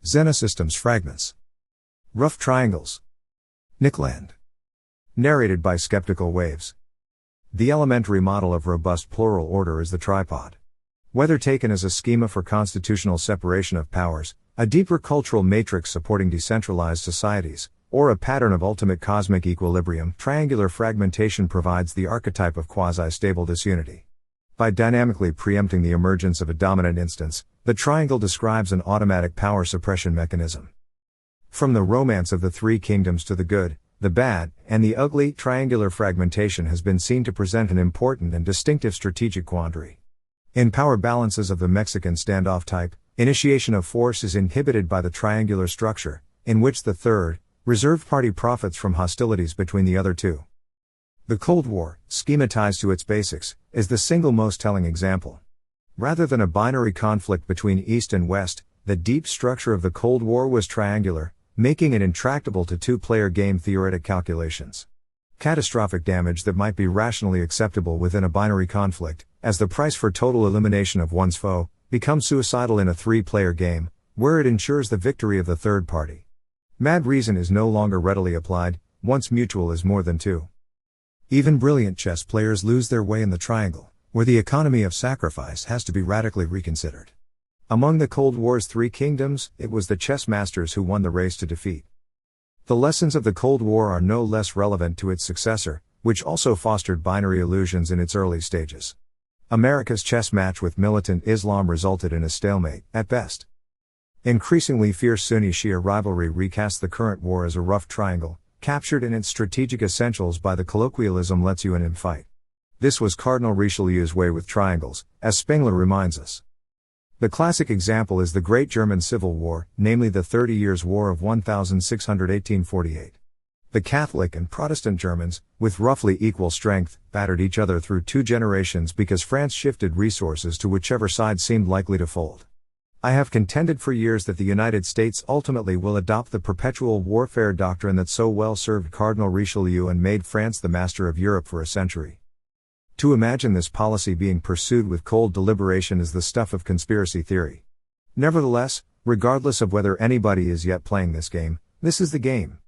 Xenosystems Fragments. Rough Triangles. Nickland. Narrated by Skeptical Waves. The elementary model of robust plural order is the tripod. Whether taken as a schema for constitutional separation of powers, a deeper cultural matrix supporting decentralized societies, or a pattern of ultimate cosmic equilibrium, triangular fragmentation provides the archetype of quasi-stable disunity. By dynamically preempting the emergence of a dominant instance, the triangle describes an automatic power suppression mechanism. From the romance of the three kingdoms to the good, the bad, and the ugly, triangular fragmentation has been seen to present an important and distinctive strategic quandary. In power balances of the Mexican standoff type, initiation of force is inhibited by the triangular structure, in which the third, reserved party profits from hostilities between the other two. The Cold War, schematized to its basics, is the single most telling example. Rather than a binary conflict between East and West, the deep structure of the Cold War was triangular, making it intractable to two-player game theoretic calculations. Catastrophic damage that might be rationally acceptable within a binary conflict, as the price for total elimination of one's foe, becomes suicidal in a three-player game, where it ensures the victory of the third party. Mad reason is no longer readily applied, once mutual is more than two. Even brilliant chess players lose their way in the triangle, where the economy of sacrifice has to be radically reconsidered. Among the Cold War's three kingdoms, it was the chess masters who won the race to defeat. The lessons of the Cold War are no less relevant to its successor, which also fostered binary illusions in its early stages. America's chess match with militant Islam resulted in a stalemate, at best. Increasingly fierce Sunni-Shia rivalry recast the current war as a rough triangle, captured in its strategic essentials by the colloquialism "lets you in and fight." This was Cardinal Richelieu's way with triangles, as Spengler reminds us. The classic example is the Great German Civil War, namely the 30 Years' War of 1618-48. The Catholic and Protestant Germans, with roughly equal strength, battered each other through 2 generations because France shifted resources to whichever side seemed likely to fold. I have contended for years that the United States ultimately will adopt the perpetual warfare doctrine that so well served Cardinal Richelieu and made France the master of Europe for a century. To imagine this policy being pursued with cold deliberation is the stuff of conspiracy theory. Nevertheless, regardless of whether anybody is yet playing this game, this is the game.